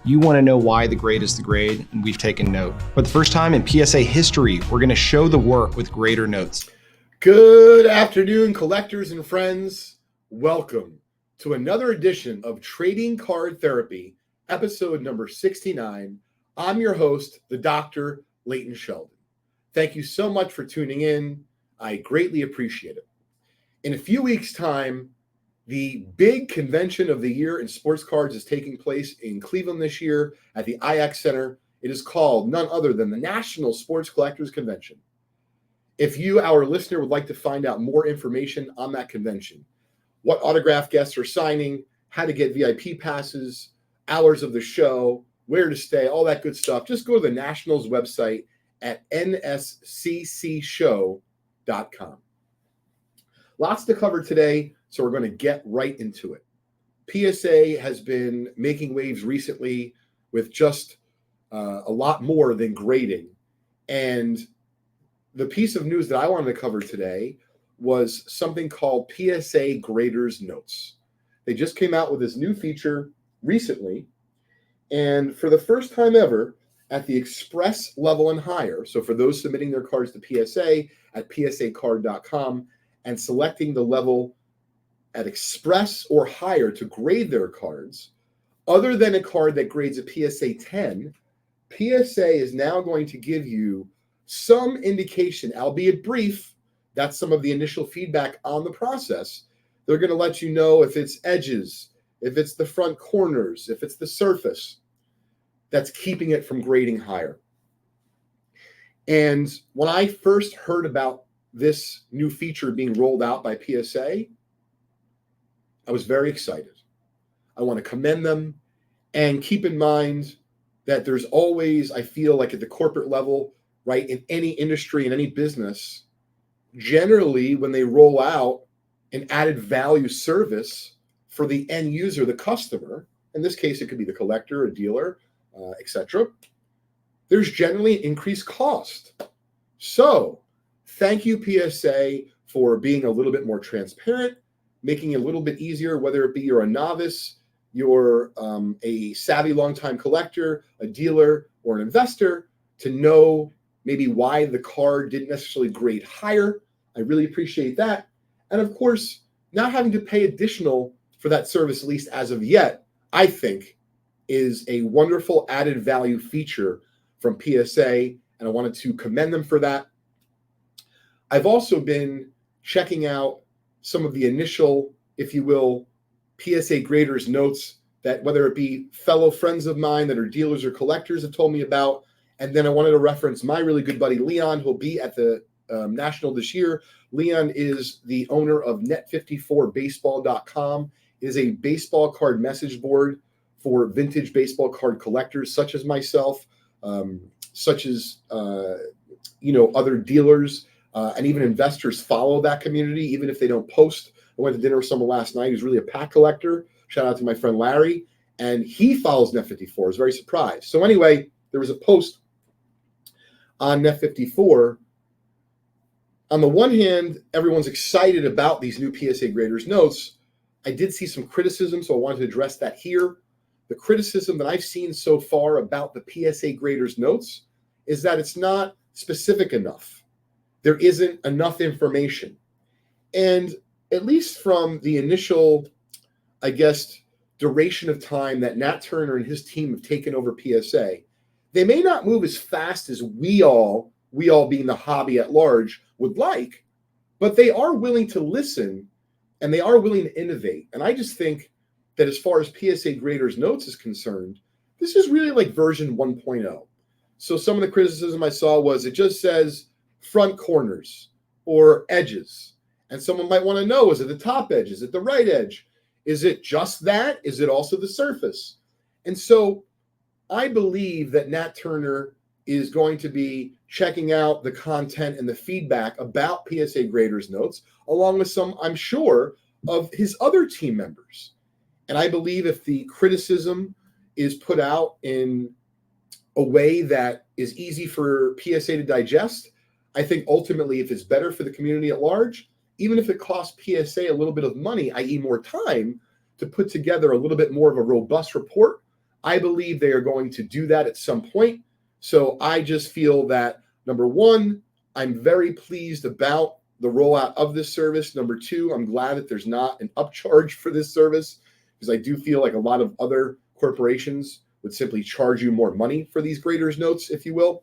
You want to know why the grade is the grade, and we've taken note. For the first time in PSA history, we're going to show the work with grader notes. Good afternoon, collectors and friends. Welcome to another edition of Trading Card Therapy, episode number 69. I'm your host, the Dr. Leighton Sheldon. Thank you so much for tuning in. I greatly appreciate it. In a few weeks' time, the big convention of the year in sports cards is taking place in Cleveland this year at the IX Center. It is called none other than the National Sports Collectors Convention. If you, our listener, would like to find out more information on that convention, what autograph guests are signing, how to get VIP passes, hours of the show, where to stay, all that good stuff, just go to the Nationals website at nsccshow.com. Lots to cover today, so we're going to get right into it. PSA has been making waves recently with just a lot more than grading. And the piece of news that I wanted to cover today was something called PSA Graders Notes. They just came out with this new feature recently. And for the first time ever, at the express level and higher, so for those submitting their cards to PSA at psacard.com and selecting the level at express or higher to grade their cards, other than a card that grades a PSA 10, PSA is now going to give you some indication, albeit brief. That's some of the initial feedback on the process. They're going to let you know if it's edges, if it's the front corners, if it's the surface that's keeping it from grading higher. And when I first heard about this new feature being rolled out by PSA, I was very excited. I want to commend them and keep in mind that there's always, I feel like at the corporate level, right, in any industry, in any business, generally when they roll out an added value service for the end user, the customer, in this case, it could be the collector, a dealer, etc., there's generally an increased cost. So thank you, PSA, for being a little bit more transparent, making it a little bit easier, whether it be you're a novice, you're a savvy longtime collector, a dealer, or an investor, to know maybe why the card didn't necessarily grade higher. I really appreciate that. And of course, not having to pay additional for that service, at least as of yet, I think is a wonderful added value feature from PSA, and I wanted to commend them for that. I've also been checking out some of the initial, if you will, PSA graders notes that whether it be fellow friends of mine that are dealers or collectors have told me about. And then I wanted to reference my really good buddy, Leon, who'll be at the National this year. Leon is the owner of net54baseball.com. It is a baseball card message board for vintage baseball card collectors, such as myself, such as, other dealers, and even investors follow that community, even if they don't post. I went to dinner with someone last night who's really a pack collector. Shout out to my friend Larry. And he follows Net54. I was very surprised. So anyway, there was a post on Net54. On the one hand, everyone's excited about these new PSA graders notes. I did see some criticism, so I wanted to address that here. The criticism that I've seen so far about the PSA graders notes is that it's not specific enough. There isn't enough information. And at least from the initial, I guess, duration of time that Nat Turner and his team have taken over PSA, they may not move as fast as we all being the hobby at large, would like, but they are willing to listen and they are willing to innovate. And I just think that as far as PSA graders notes is concerned, this is really like version 1.0. So some of the criticism I saw was it just says front corners or edges. And someone might want to know, is it the top edge? Is it the right edge? Is it just that? Is it also the surface? And so I believe that Nat Turner is going to be checking out the content and the feedback about PSA graders notes, along with some, I'm sure, of his other team members. And I believe if the criticism is put out in a way that is easy for PSA to digest, I think ultimately if it's better for the community at large, even if it costs PSA a little bit of money, i.e. more time, to put together a little bit more of a robust report, I believe they are going to do that at some point. So I just feel that, number one, I'm very pleased about the rollout of this service. Number two, I'm glad that there's not an upcharge for this service, because I do feel like a lot of other corporations would simply charge you more money for these graders notes, if you will,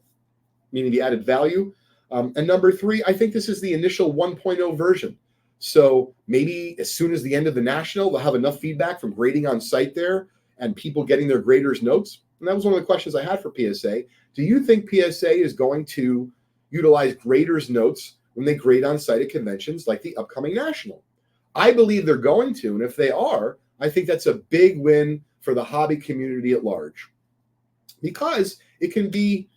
meaning the added value. And number three, I think this is the initial 1.0 version. So maybe as soon as the end of the National, they'll have enough feedback from grading on site there and people getting their graders notes. And that was one of the questions I had for PSA. Do you think PSA is going to utilize graders notes when they grade on site at conventions like the upcoming National? I believe they're going to. And if they are, I think that's a big win for the hobby community at large, because it can be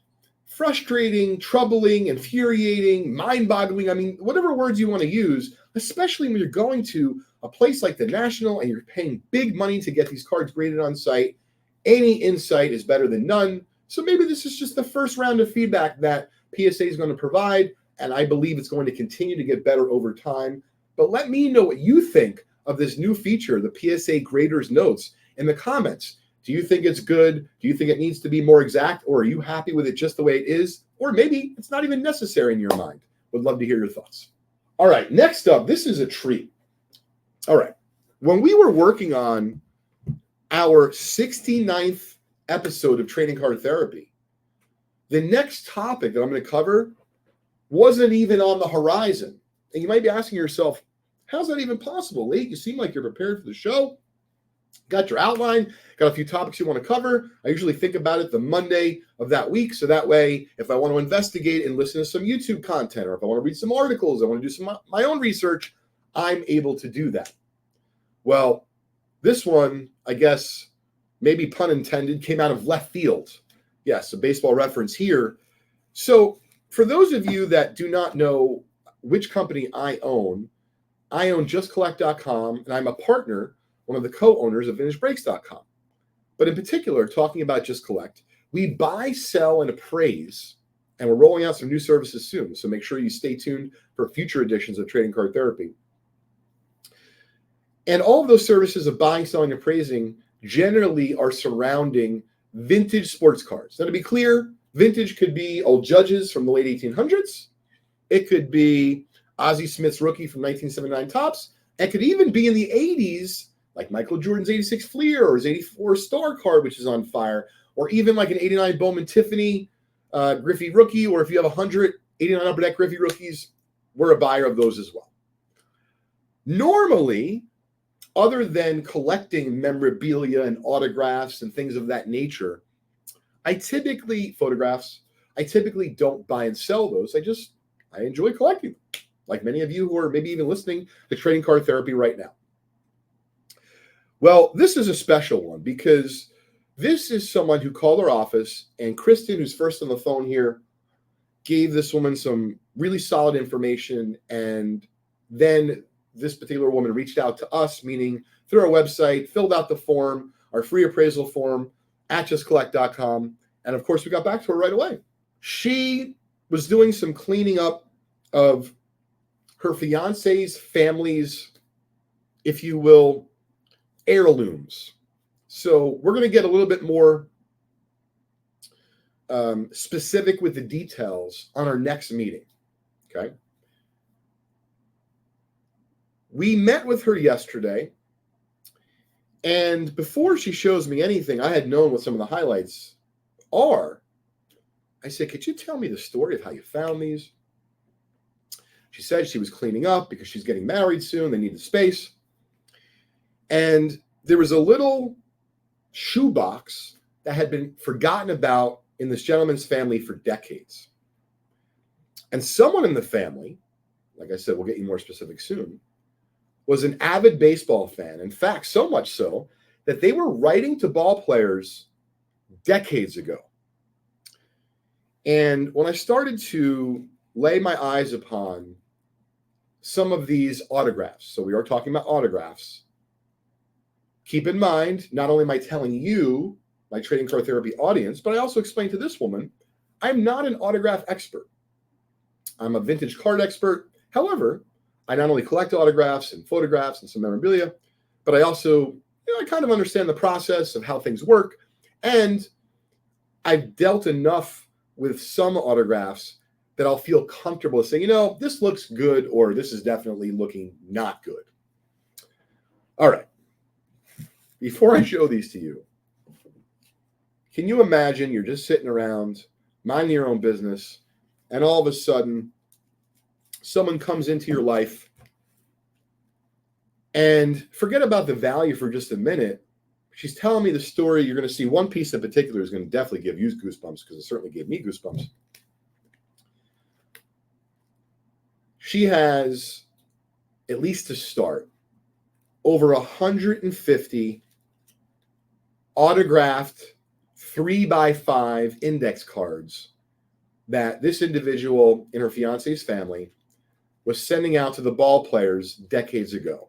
frustrating, troubling, infuriating, mind-boggling. I mean, whatever words you want to use, especially when you're going to a place like the National and you're paying big money to get these cards graded on site. Any insight is better than none. So maybe this is just the first round of feedback that PSA is going to provide, and I believe it's going to continue to get better over time. But let me know what you think of this new feature, the PSA Graders Notes, in the comments. Do you think it's good? Do you think it needs to be more exact? Or are you happy with it just the way it is? Or maybe it's not even necessary in your mind. Would love to hear your thoughts. All right, next up, this is a treat. All right, when we were working on our 69th episode of Trading Card Therapy, the next topic that I'm going to cover wasn't even on the horizon. And you might be asking yourself, how's that even possible, Lee? You seem like you're prepared for the show. Got your outline, got a few topics you want to cover. I usually think about it the Monday of that week. So that way, if I want to investigate and listen to some YouTube content, or if I want to read some articles, I want to do some my own research, I'm able to do that. Well, this one, I guess, maybe pun intended, came out of left field. Yes, a baseball reference here. So for those of you that do not know which company I own JustCollect.com, and I'm a partner, one of the co-owners of VintageBreaks.com. But in particular, talking about Just Collect, we buy, sell, and appraise, and we're rolling out some new services soon. So make sure you stay tuned for future editions of Trading Card Therapy. And all of those services of buying, selling, appraising generally are surrounding vintage sports cards. Now, to be clear, vintage could be old Judges from the late 1800s. It could be Ozzie Smith's rookie from 1979 Topps. It could even be in the 80s, like Michael Jordan's 86 Fleer or his 84 Star card, which is on fire, or even like an 89 Bowman Tiffany Griffey rookie, or if you have 100 89 Upper Deck Griffey rookies, we're a buyer of those as well. Normally, other than collecting memorabilia and autographs and things of that nature, I typically don't buy and sell those. I enjoy collecting them, like many of you who are maybe even listening to Trading Card Therapy right now. Well, this is a special one because this is someone who called our office, and Kristen, who's first on the phone here, gave this woman some really solid information, and then this particular woman reached out to us, meaning through our website, filled out the form, our free appraisal form at JustCollect.com, and of course, we got back to her right away. She was doing some cleaning up of her fiance's family's, if you will, heirlooms. So we're going to get a little bit more specific with the details on our next meeting. Okay. We met with her yesterday, and before she shows me anything, I had known what some of the highlights are. I said, could you tell me the story of how you found these? She said she was cleaning up because she's getting married soon. They need the space. And there was a little shoebox that had been forgotten about in this gentleman's family for decades. And someone in the family, like I said, we'll get you more specific soon, was an avid baseball fan. In fact, so much so that they were writing to ball players decades ago. And when I started to lay my eyes upon some of these autographs, so we are talking about autographs, keep in mind, not only am I telling you, my Trading Card Therapy audience, but I also explained to this woman, I'm not an autograph expert. I'm a vintage card expert. However, I not only collect autographs and photographs and some memorabilia, but I also, I kind of understand the process of how things work. And I've dealt enough with some autographs that I'll feel comfortable saying, this looks good, or this is definitely looking not good. All right. Before I show these to you, can you imagine you're just sitting around, minding your own business, and all of a sudden someone comes into your life, and forget about the value for just a minute. She's telling me the story. You're going to see one piece in particular is going to definitely give you goosebumps, because it certainly gave me goosebumps. She has, at least to start, over 150 autographed 3x5 index cards that this individual in her fiance's family was sending out to the ball players decades ago.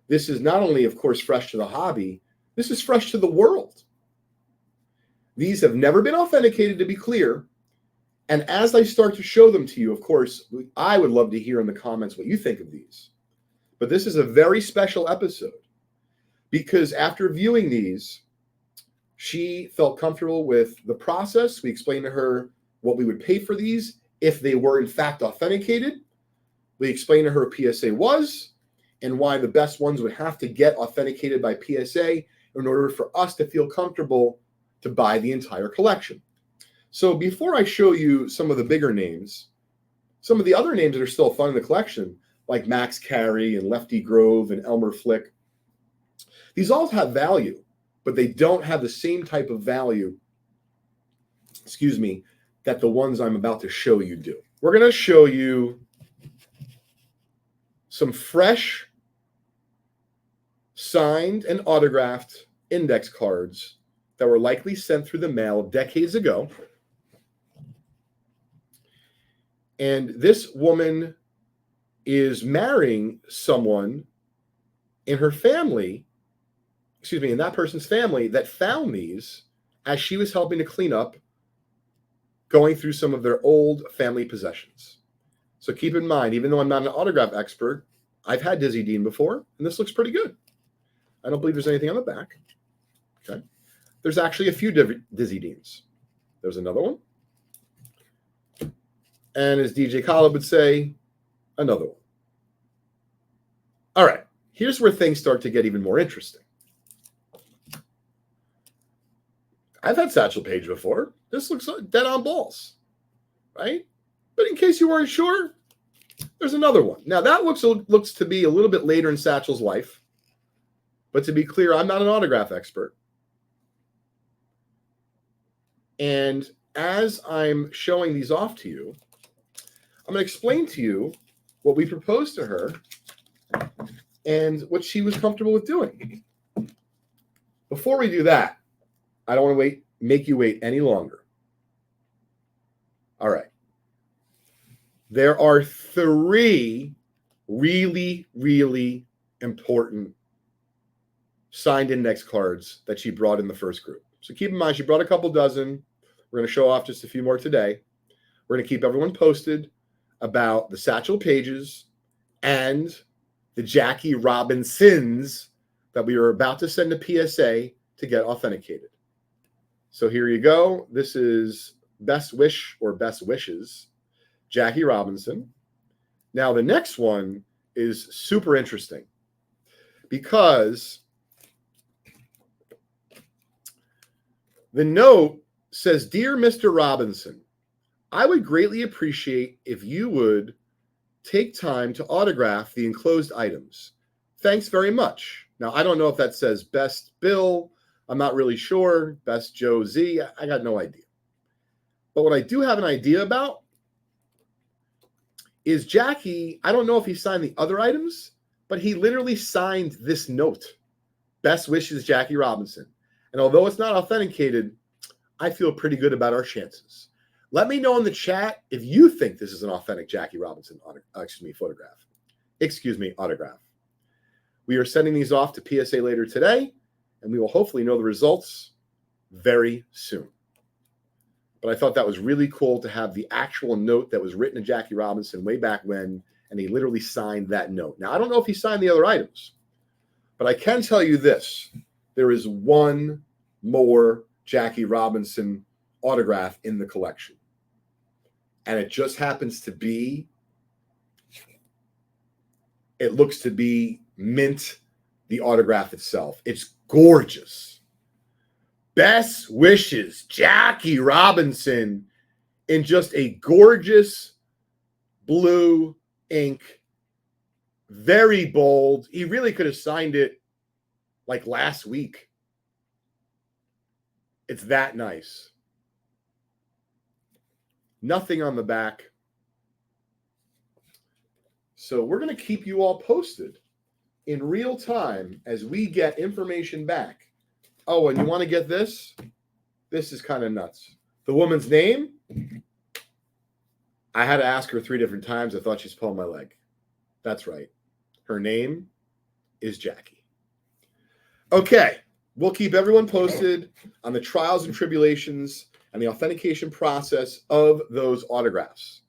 This is not only, of course, fresh to the hobby, this is fresh to the world. These have never been authenticated, to be clear. And as I start to show them to you, of course, I would love to hear in the comments what you think of these. But this is a very special episode, because after viewing these, she felt comfortable with the process. We explained to her what we would pay for these if they were in fact authenticated. We explained to her what PSA was and why the best ones would have to get authenticated by PSA in order for us to feel comfortable to buy the entire collection. So before I show you some of the bigger names, some of the other names that are still fun in the collection, like Max Carey and Lefty Grove and Elmer Flick, these all have value, but they don't have the same type of value, that the ones I'm about to show you do. We're going to show you some fresh, signed and autographed index cards that were likely sent through the mail decades ago. And this woman is marrying someone in her family, in that person's family, that found these as she was helping to clean up, going through some of their old family possessions. So keep in mind, even though I'm not an autograph expert, I've had Dizzy Dean before, and this looks pretty good. I don't believe there's anything on the back. Okay. There's actually a few Dizzy Deans. There's another one. And as DJ Khaled would say, another one. All right. Here's where things start to get even more interesting. I've had Satchel Paige before. This looks dead on balls, right? But in case you weren't sure, there's another one. Now, that looks to be a little bit later in Satchel's life. But to be clear, I'm not an autograph expert. And as I'm showing these off to you, I'm going to explain to you what we proposed to her and what she was comfortable with doing. Before we do that, I don't want to make you wait any longer. All right. There are 3 really, really important signed index cards that she brought in the first group. So keep in mind, she brought a couple dozen. We're going to show off just a few more today. We're going to keep everyone posted about the Satchel Paiges and the Jackie Robinsons that we are about to send to PSA to get authenticated. So here you go. This is Best Wish or Best Wishes, Jackie Robinson. Now, the next one is super interesting because the note says, "Dear Mr. Robinson, I would greatly appreciate if you would take time to autograph the enclosed items. Thanks very much." Now, I don't know if that says Best Bill. I'm not really sure. Best Joe Z. I got no idea. But what I do have an idea about is Jackie. I don't know if he signed the other items, but he literally signed this note. Best wishes, Jackie Robinson. And although it's not authenticated, I feel pretty good about our chances. Let me know in the chat if you think this is an authentic Jackie Robinson photograph. Autograph. We are sending these off to PSA later today, and we will hopefully know the results very soon. But I thought that was really cool to have the actual note that was written to Jackie Robinson way back when, and he literally signed that note. Now, I don't know if he signed the other items, but I can tell you this. There is one more Jackie Robinson autograph in the collection. And it just happens to be, it looks to be mint, the autograph itself. It's gorgeous. Best wishes, Jackie Robinson, in just a gorgeous blue ink. Very bold. He really could have signed it like last week. It's that nice. Nothing on the back. So we're going to keep you all posted in real time as we get information back. Oh, and you want to get this? This is kind of nuts. The woman's name? I had to ask her 3 different times. I thought she's pulling my leg. That's right. Her name is Jackie. Okay. We'll keep everyone posted on the trials and tribulations and the authentication process of those autographs.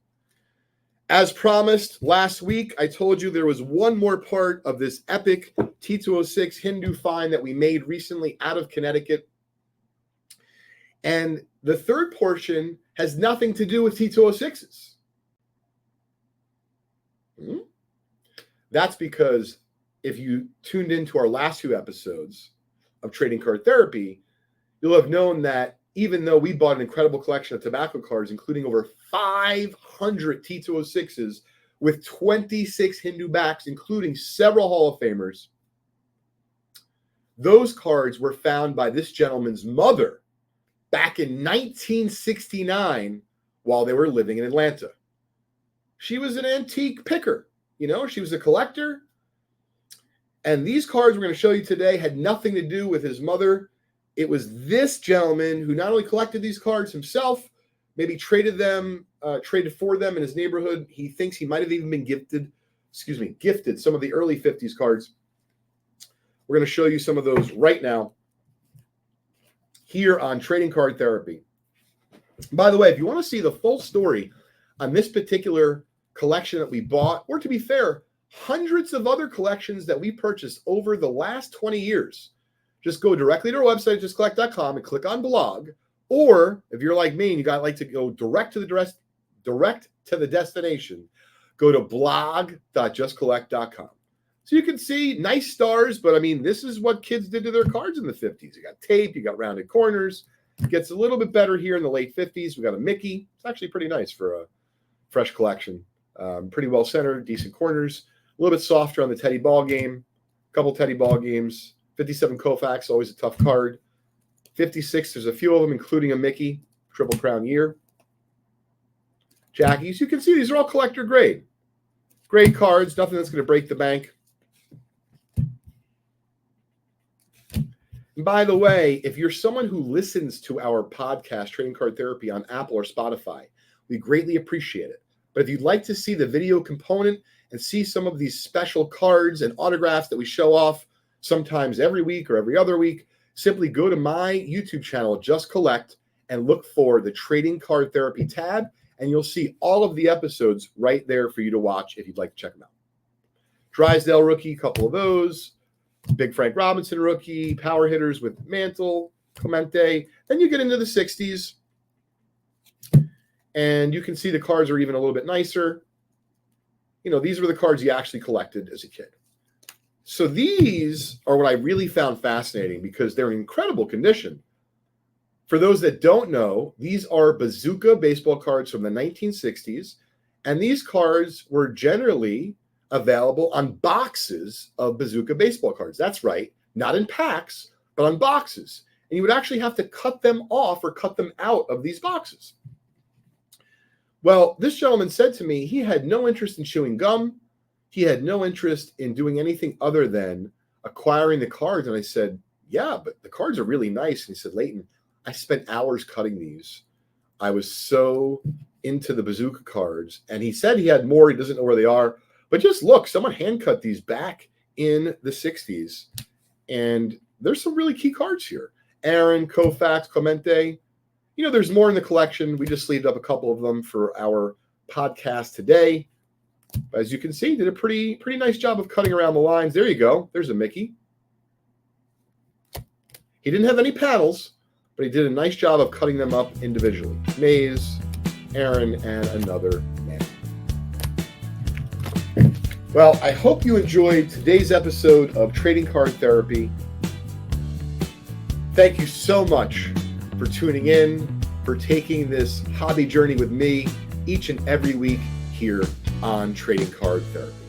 As promised last week, I told you there was one more part of this epic T206 Hindu find that we made recently out of Connecticut. And the third portion has nothing to do with T206s. That's because if you tuned into our last 2 episodes of Trading Card Therapy, you'll have known that even though we bought an incredible collection of tobacco cards, including over 500 T206s with 26 Hindu backs, including several Hall of Famers, those cards were found by this gentleman's mother back in 1969 while they were living in Atlanta. She was an antique picker. You know, she was a collector. And these cards we're going to show you today had nothing to do with his mother. It was this gentleman who not only collected these cards himself, maybe traded for them in his neighborhood. He thinks he might have even been gifted some of the early 50s cards. We're going to show you some of those right now here on Trading Card Therapy. By the way, if you want to see the full story on this particular collection that we bought, or to be fair, hundreds of other collections that we purchased over the last 20 years, just go directly to our website, justcollect.com, and click on blog. Or if you're like me and you like to go direct to the destination, go to blog.justcollect.com. So you can see nice stars, but I mean, this is what kids did to their cards in the 50s. You got tape, you got rounded corners. It gets a little bit better here in the late 50s. We got a Mickey. It's actually pretty nice for a fresh collection. Pretty well centered, decent corners. A little bit softer on the Teddy Ball game. A couple Teddy Ball games. 57 Koufax, always a tough card. 56, there's a few of them, including a Mickey. Triple Crown year. Jackies, you can see these are all collector grade. Grade cards, nothing that's going to break the bank. And by the way, if you're someone who listens to our podcast, Trading Card Therapy, on Apple or Spotify, we greatly appreciate it. But if you'd like to see the video component and see some of these special cards and autographs that we show off sometimes every week or every other week, simply go to my YouTube channel, Just Collect, and look for the Trading Card Therapy tab, and you'll see all of the episodes right there for you to watch if you'd like to check them out. Drysdale rookie, a couple of those. Big Frank Robinson rookie, power hitters with Mantle, Clemente. Then you get into the 60s, and you can see the cards are even a little bit nicer. You know, these were the cards you actually collected as a kid. So these are what I really found fascinating because they're in incredible condition. For those that don't know, these are Bazooka baseball cards from the 1960s, and these cards were generally available on boxes of Bazooka baseball cards. That's right, not in packs, but on boxes. And you would actually have to cut them off or cut them out of these boxes. Well, this gentleman said to me he had no interest in chewing gum. He had no interest in doing anything other than acquiring the cards. And I said, yeah, but the cards are really nice. And he said, Leighton, I spent hours cutting these. I was so into the Bazooka cards. And he said he had more. He doesn't know where they are. But just look, someone hand cut these back in the 60s. And there's some really key cards here. Aaron, Koufax, Clemente. You know, there's more in the collection. We just sleeved up a couple of them for our podcast today. As you can see, did a pretty nice job of cutting around the lines. There you go. There's a Mickey. He didn't have any panels, but but he did a nice job of cutting them up individually. Mays, Aaron, and another man. Well, I hope you enjoyed today's episode of Trading Card Therapy. Thank you so much for tuning in, for taking this hobby journey with me each and every week here on Trading Card Therapy.